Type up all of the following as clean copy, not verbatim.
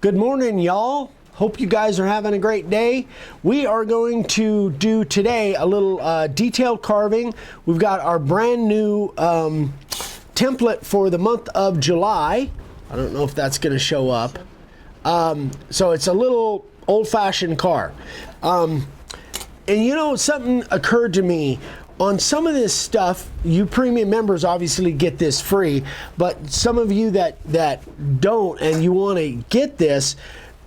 Good morning, y'all. Hope you guys are having a great day. We are going to do today a little detailed carving. We've got our brand new template for the month of July. I don't know if that's going to show up. So it's a little old-fashioned car. And you know, something occurred to me. On some of this stuff, you premium members obviously get this free, but some of you that don't and you want to get this,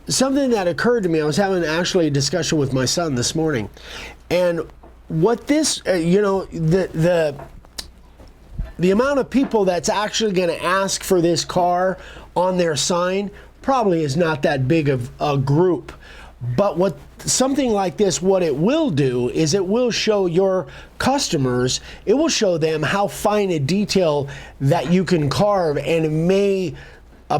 something that occurred to me, I was having actually a discussion with my son this morning, and what this, you know, the amount of people that's actually going to ask for this car on their sign probably is not that big of a group. But what something like this, what it will do is it will show your customers, it will show them how fine a detail that you can carve, and it may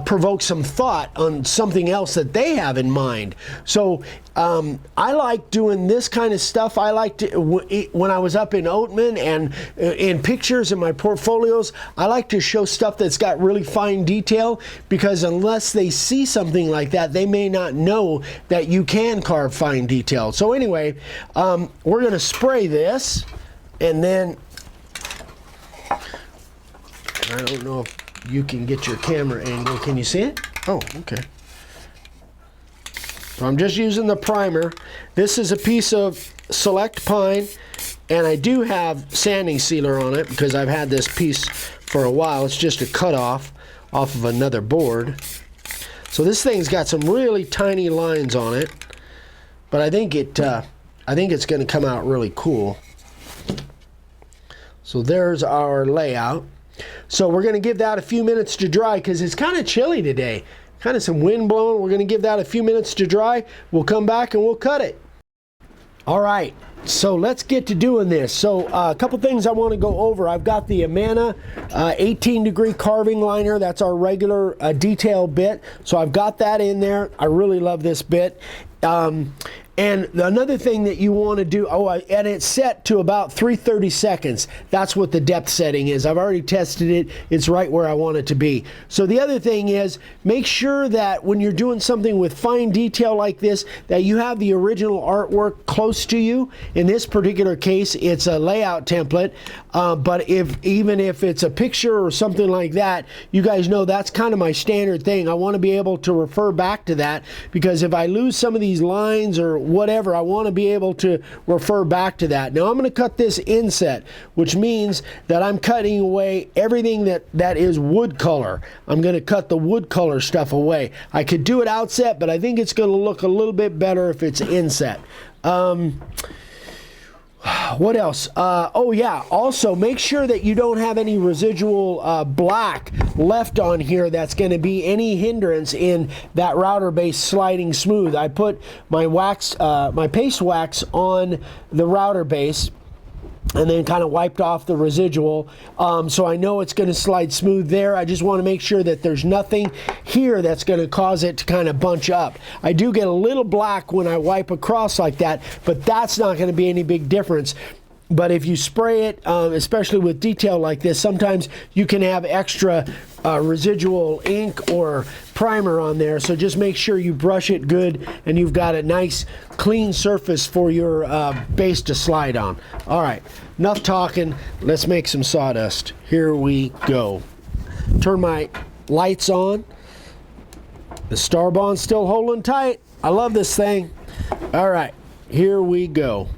provoke some thought on something else that they have in mind. So I like doing this kind of stuff. I like to, when I was up in Oatman and in pictures in my portfolios, I like to show stuff that's got really fine detail, because unless they see something like that, they may not know that you can carve fine detail. So anyway, we're going to spray this, and then I don't know if you can get your camera angle. Can you see it? Oh, okay. So I'm just using the primer. This is a piece of select pine, and I do have sanding sealer on it because I've had this piece for a while. It's just a cut off of another board. So this thing's got some really tiny lines on it, but I think it's going to come out really cool. So there's our layout. So we're going to give that a few minutes to dry because it's kind of chilly today. Kind of some wind blowing. We're going to give that a few minutes to dry. We'll come back and we'll cut it. All right, so let's get to doing this. So a couple things I want to go over. I've got the Amana 18-degree carving liner. That's our regular detail bit. So I've got that in there. I really love this bit. And another thing that you want to do, and it's set to about 330 seconds. That's what the depth setting is. I've already tested it. It's right where I want it to be. So the other thing is, make sure that when you're doing something with fine detail like this, that you have the original artwork close to you. In this particular case, it's a layout template. But even if it's a picture or something like that, you guys know that's kind of my standard thing. I want to be able to refer back to that, because if I lose some of these lines or whatever, I want to be able to refer back to that. Now I'm going to cut this inset, which means that I'm cutting away everything that is wood color. I'm going to cut the wood color stuff away. I could do it outset, but I think it's going to look a little bit better if it's inset. What else? Oh yeah, also make sure that you don't have any residual black left on here that's going to be any hindrance in that router base sliding smooth. I put my wax, my paste wax on the router base, and then kind of wiped off the residual, so I know it's going to slide smooth there. I just want to make sure that there's nothing here that's going to cause it to kind of bunch up. I do get a little black when I wipe across like that, but that's not going to be any big difference. But if you spray it, especially with detail like this, sometimes you can have extra residual ink or primer on there. So just make sure you brush it good and you've got a nice clean surface for your base to slide on. All right, enough talking. Let's make some sawdust. Here we go. Turn my lights on. The Starbond's still holding tight. I love this thing. All right, here we go.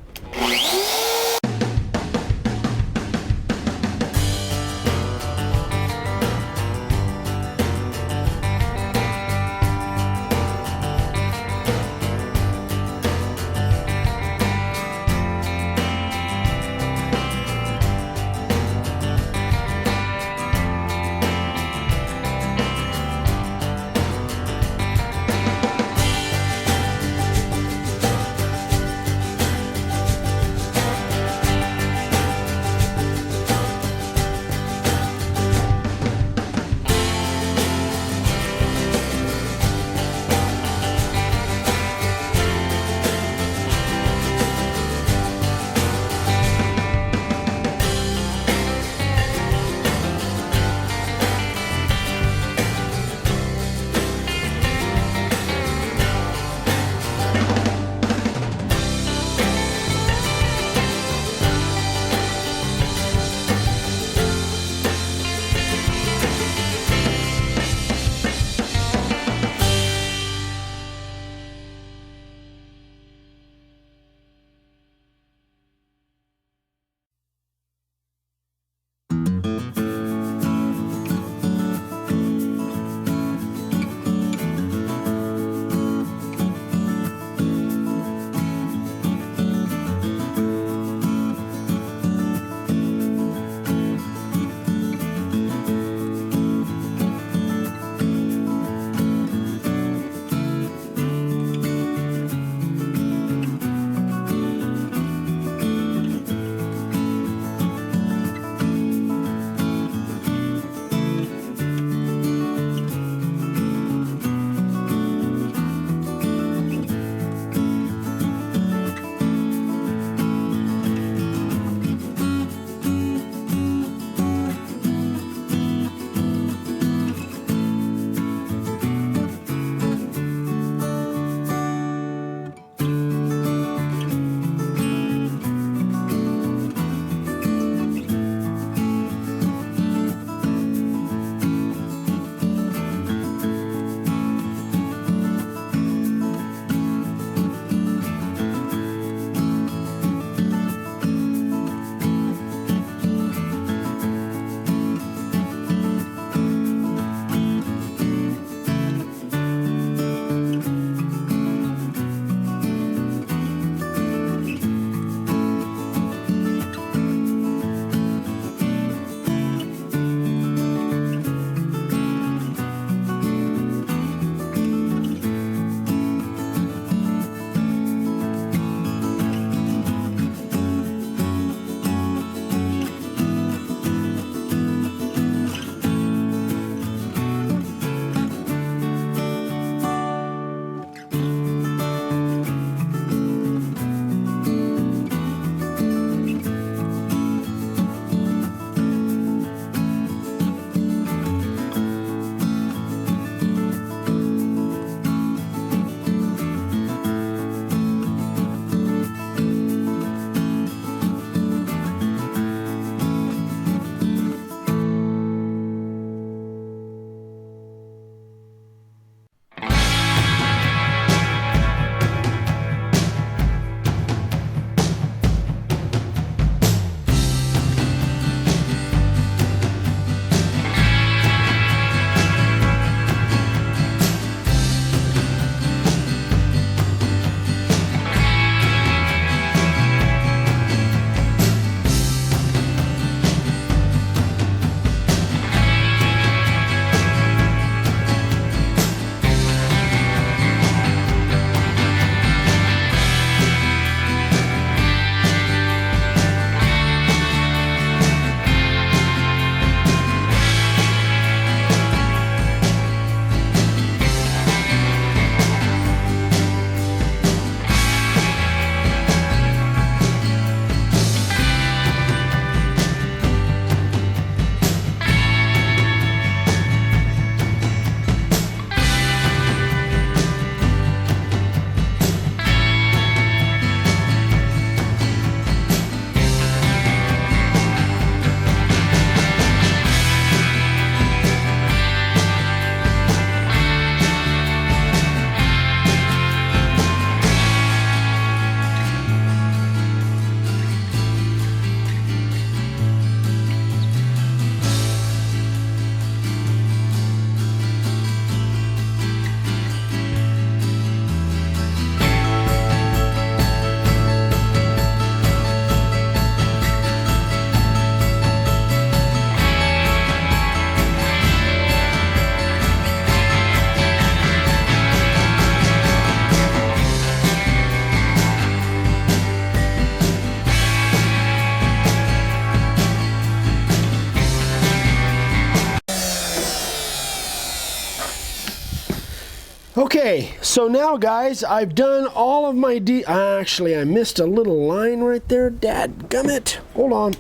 Okay, so now guys, I've done all of my actually, I missed a little line right there. Dadgummit. Hold on.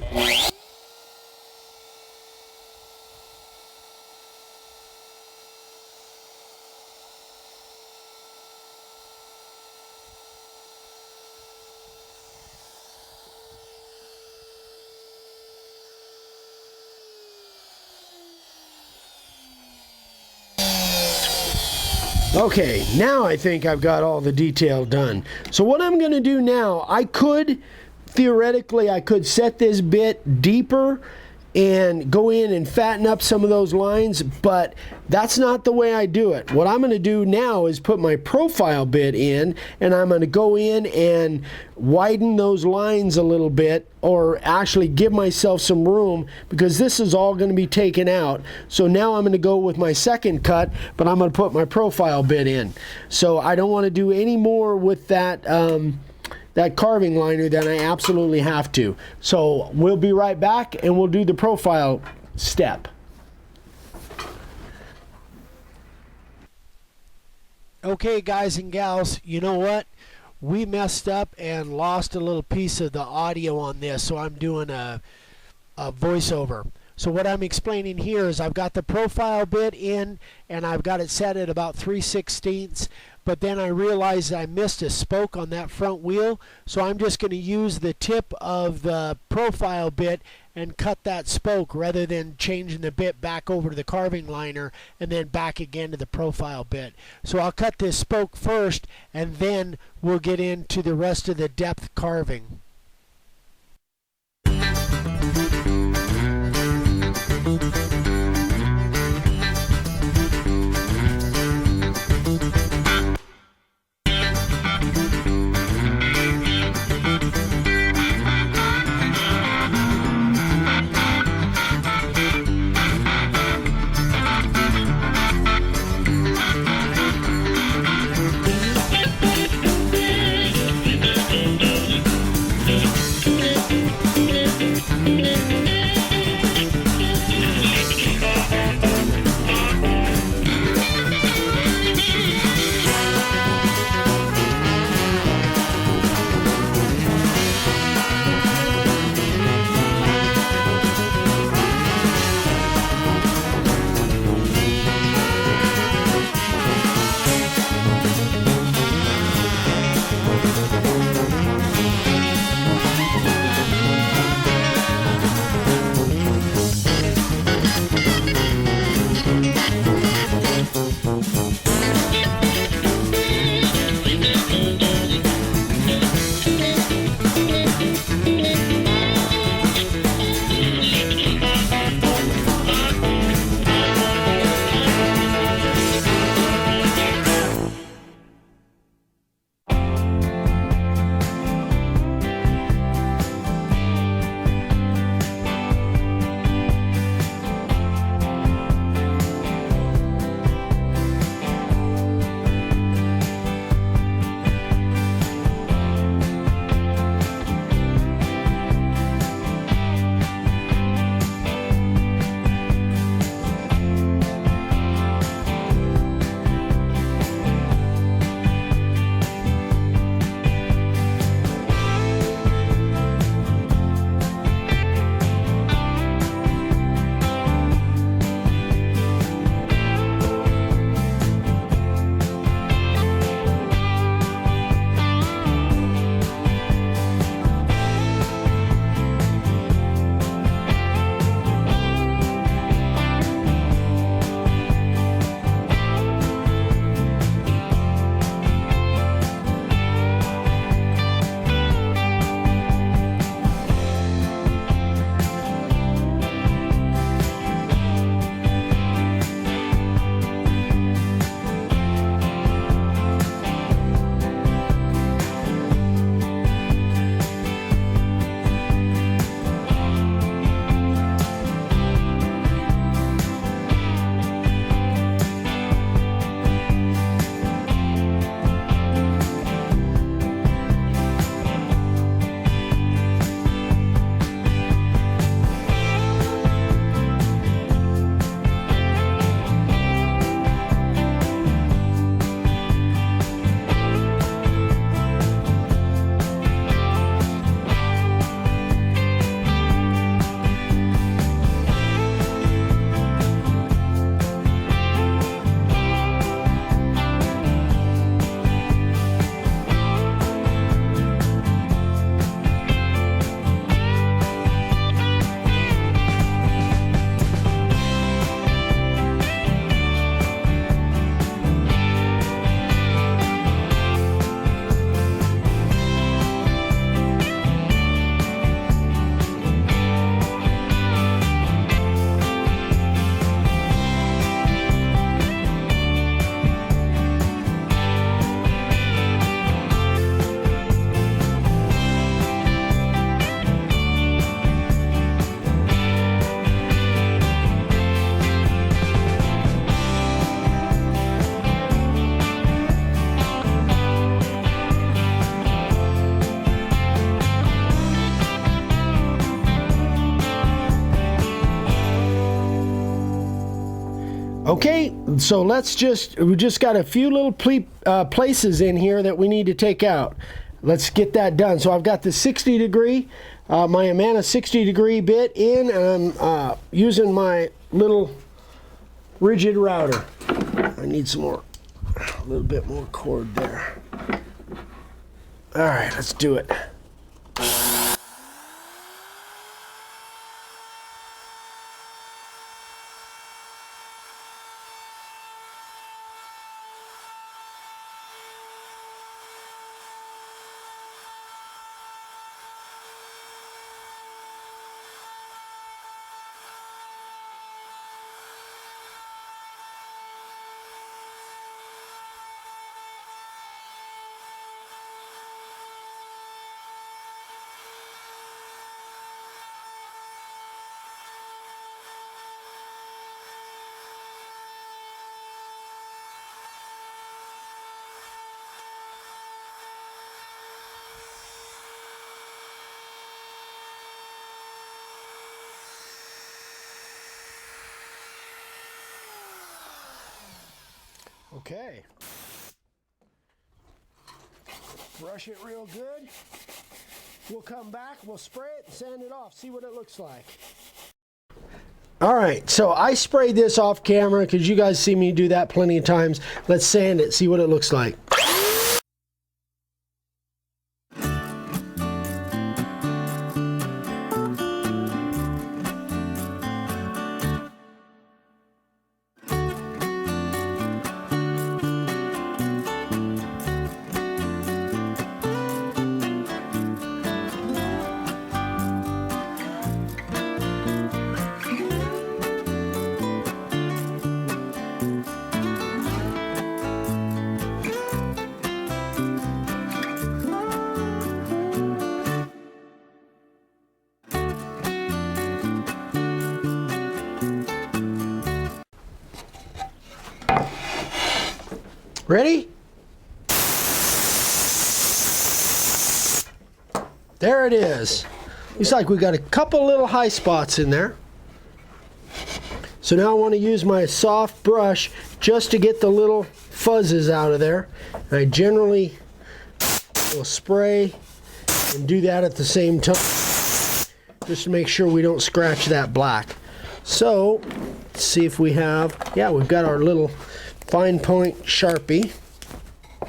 Okay, now I think I've got all the detail done. So what I'm going to do now, theoretically, I could set this bit deeper and go in and fatten up some of those lines, but that's not the way I do it. What I'm going to do now is put my profile bit in, and I'm going to go in and widen those lines a little bit, or actually give myself some room, because this is all going to be taken out. So now I'm going to go with my second cut, but I'm going to put my profile bit in. So I don't want to do any more with that that carving liner than I absolutely have to. So we'll be right back and we'll do the profile step. Okay, guys and gals, you know what? We messed up and lost a little piece of the audio on this, so I'm doing a voiceover. So what I'm explaining here is I've got the profile bit in and I've got it set at about 3/16, but then I realized I missed a spoke on that front wheel, so I'm just going to use the tip of the profile bit and cut that spoke, rather than changing the bit back over to the carving liner and then back again to the profile bit. So I'll cut this spoke first, and then we'll get into the rest of the depth carving. Okay, so we just got a few little places in here that we need to take out. Let's get that done. So I've got the 60 degree, my Amana 60 degree bit in, and I'm using my little rigid router. I need some more, a little bit more cord there. All right, let's do it. Okay. Brush it real good. We'll come back, we'll spray it, and sand it off, see what it looks like. All right, so I sprayed this off camera because you guys see me do that plenty of times. Let's sand it, see what it looks like. Ready? There it is. Looks like we got a couple little high spots in there. So now I want to use my soft brush just to get the little fuzzes out of there. And I generally will spray and do that at the same time, just to make sure we don't scratch that black. So let's see if we have, yeah, we've got our little fine point Sharpie. I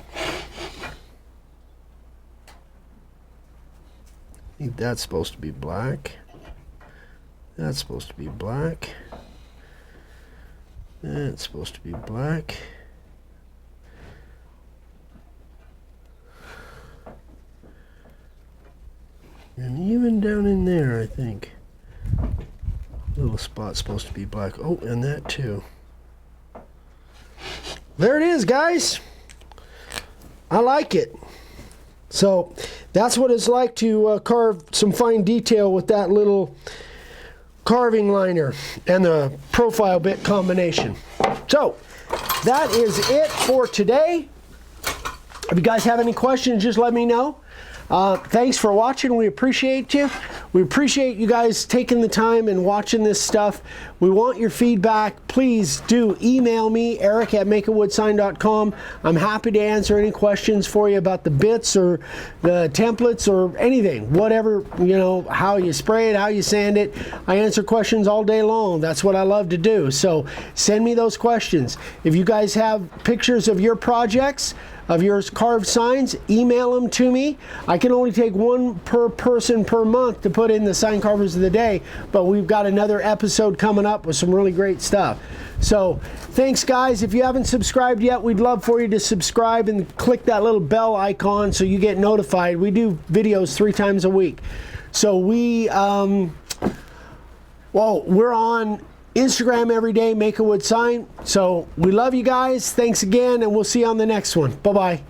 think that's supposed to be black. That's supposed to be black. That's supposed to be black. And even down in there, I think. Little spot's supposed to be black. Oh, and that too. There it is, guys. I like it. So that's what it's like to carve some fine detail with that little carving liner and the profile bit combination. So that is it for today. If you guys have any questions, just let me know. Thanks for watching. We appreciate you. We appreciate you guys taking the time and watching this stuff. We want your feedback. Please do email me, eric@makeawoodssign.com. I'm happy to answer any questions for you about the bits or the templates or anything, whatever, you know, how you spray it, how you sand it. I answer questions all day long. That's what I love to do. So send me those questions. If you guys have pictures of your projects, of yours carved signs, email them to me. I can only take one per person per month to put in the sign carvers of the day, but we've got another episode coming up with some really great stuff. So thanks, guys. If you haven't subscribed yet, we'd love for you to subscribe and click that little bell icon so you get notified. We do videos 3 times a week. So we're on Instagram every day, Make a Wood Sign. So we love you guys. Thanks again, and we'll see you on the next one. Bye-bye.